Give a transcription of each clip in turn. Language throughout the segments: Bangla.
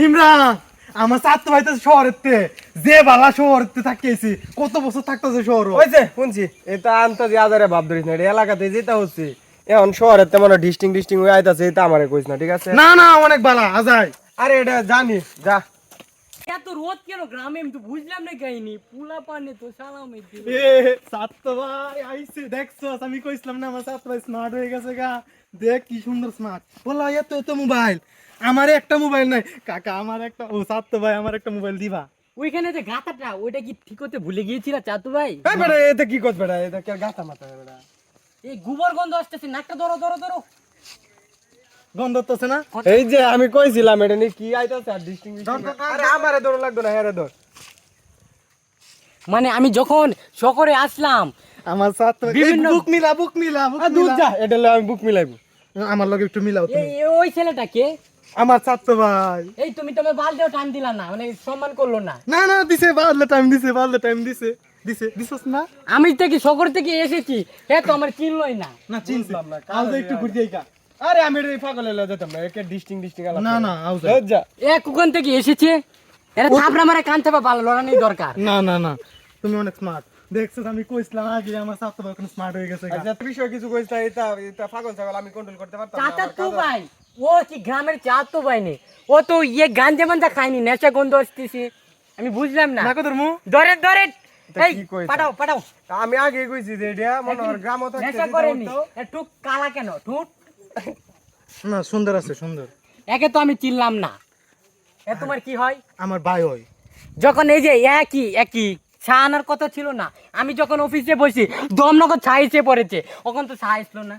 ইমরান আমার ছাত্র ভাইতে শহরেতে যে বালা শহরেতে থাকিয়েছি কত বছর থাকতেছে শহর ওই যে শুনছি এটা আনতাজি আজারে ভাব ধরিস না, এটা এলাকাতে যেটা হচ্ছে এখন শহরের তেমন ডিস্টিং হয়ে আইতাছে, এটা আমারে কইস না, ঠিক আছে? না না অনেক বালা আজাই আরে এটা জানিস যা। এত রোদ কেন গ্রামে? আমি তো বুঝলাম না কাহিনী। পুলা পানে তো সালাম এ ছাত্র ভাই আইছে দেখছস আমি কইছিলাম না আমার ছাত্র ভাই স্মার্ট হয়ে গেছে গা। দেখ কি সুন্দর স্মার্ট বলা এত এত মোবাইল আমার একটা মোবাইল নাই কাকা আমার একটা ও ছাত্র ভাই আমার একটা মোবাইল দিবা ওইখানে যে গাতাটা ওইটা কি ঠিক করতে ভুলে গিয়েছিলা চাতু ভাই? এই বেটা এটা কি করছ বেটা, এটা কি গাতা মাথা বেটা? এই গোবর গন্ধ আসতেছে, নাকটা ধরো ধরো ধরো। গন্ধ হচ্ছে না এই যে আমি কইছিলাম এটা নি কি আইতাছে আর ডিস্টিং। আরে আমারে ধরো লাগতো না, হেরে ধর। মানে আমি যখন শহরে আসলাম আমার ছাত্র বিভিন্ন- বুক মিলা বুক মিলা বুক আর দূর মিলা। যা, এটা লয়ে আমি বুক মিলাইবো। আমার লগে একটু মিলাও তুমি ওই ছেলেটাকে আমার ছাত্র ভাই এই তুমি তোমার বালদেও টাইম দিলা না, মানে সম্মান করলো না। না না দিছে বাদলে টাইম দিছে দিছস না আমি থেকে শহর থেকে এসেছি, হ্যাঁ তো আমার চিনলই না। না চিনছি বুঝলাম না, আজ একটু ঘুরতে আইকা আরে আমি এটা পাগলে লয়ে যেতাম না, একে ডিস্টিং আলাদা। না না আউজ দূর যা। এ কুকন থেকে এসেছে, এরা থাপড়া মারা কান চাপা ভালো লড়ানি দরকার। না না না তুমি অনেক স্মার্ট দেখছো আমি কইছিলাম আগে আমার ছাত্র ভাই কোনো স্মার্ট হয়ে গেছে গা। আচ্ছা তুই বিষয় কিছু কইছ না, এটা পাগল ছাগল আমি কন্ট্রোল করতে পারতাম না। চাচা আমার তো কাজ- ভাই, ও কি গ্রামের চাতো ভাই নেই, ও তো ইয়ে গাঞ্জা মাঞ্জা খায়নি, নেশা গন্ধ আসতেছে। আমি বুঝলাম না। না কদর মু ধরে ধরে এটা এই কি কইতা? পাঠাও পাঠাও। আমি আগে কইছি যে এটা মনে হয় গ্রামও থাকতে নেশা যেটা করেনি, হতো। একটু কালা কেন ঠুট? না সুন্দর আছে সুন্দর একে তো আমি চিনলাম না। এ তোমার কি হয়? আমার ভাই হয় যখন এই যে একই একই চা আনার কথা ছিল না, আমি যখন অফিসে বসি দমনগর চা এসে পড়েছে, তখন তো চা আসলো না।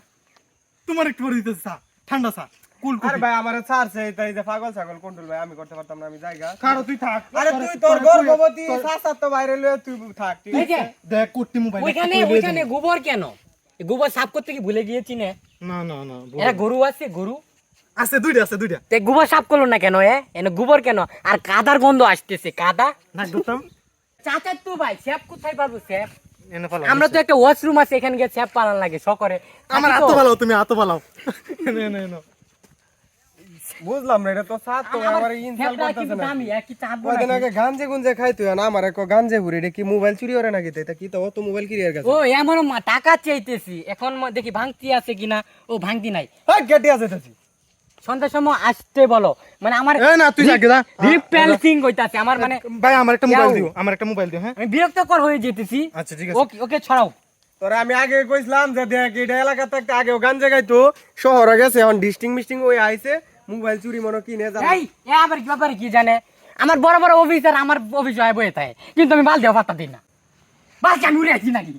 তোমার একটু করে দিতেছে চা ঠান্ডা চা কুল আরে কুল ভাই আমারে ছাড়ছে, এই যে পাগল ছাগল কন্ট্রোল ভাই আমি করতে পারতাম না, আমি জায়গা। খাড়ো তুই থাক আরে তুই তোর গর্ভবতী শাসাত তো বাইরে লয়ে তুই থাক, ঠিক এই যে আছে? দেখ কুর্তি মোবাইল ওইখানে ওইখানে গোবর কেন? এই গোবর সাফ করতে কি ভুলে গিয়েছি না? না না না এরা গরু আছে গরু, আছে দুইটা তে গোবর সাফ করলো না কেন? এনে গোবর কেন? আর কাদার গন্ধ আসতেছে, কাদা। না গৌতম চাচার তো ভাই স্যাপ কোথায় পাবো স্যাপ? এনে ফালা আমরা তো একটা ওয়াশরুম আছে, এখানে গিয়ে স্যাপ পালান লাগে সকরে। আমার হাত ফালাও তুমি হাত ফালাও এনে এনে এনে বুঝলাম না, এটা তো সাত তো আমার ইনসাল করতেছে না। কয়দিন আগে গাঞ্জে গুঞ্জে খাই তুই না, আমার এক গাঞ্জে ঘুরে, এটা কি মোবাইল চুরি করে নাকি? এটা কি তো অত মোবাইল কিরিয়ার কাছে? ও এমন টাকা চাইতেছি এখন, দেখি ভাঙতি আছে কিনা। ও ভাঙতি নাই, হ্যাঁ গেটে আছে তাছি। সন্ধ্যার সময় আসতে বলো, মানে আমার এ না তুই জাগে দা রিপ্যালসিং হইতাছে আমার, মানে ভাই আমার একটা মোবাইল যাও। দিও আমার একটা মোবাইল দিও হ্যাঁ আমি বিরক্তকর হয়ে যেতেছি। আচ্ছা ঠিক আছে ওকে ওকে ছড়াও। তোরে আমি আগে কইছিলাম যে দেখ এটা এলাকাতে একটা আগেও গাঞ্জে খাইতো, শহরে গেছে এখন ডিস্টিং ওই আইছে, মোবাইল চুরি মনে কিনে যা। এই এ আবার কি ব্যাপারে কি জানে? আমার বড় বড় অফিসার আমার অফিস হয় বয়ে থাকে, কিন্তু আমি বাল দেওয়া পাত্তা দিই না। বাল কেন উড়ে আছি নাকি?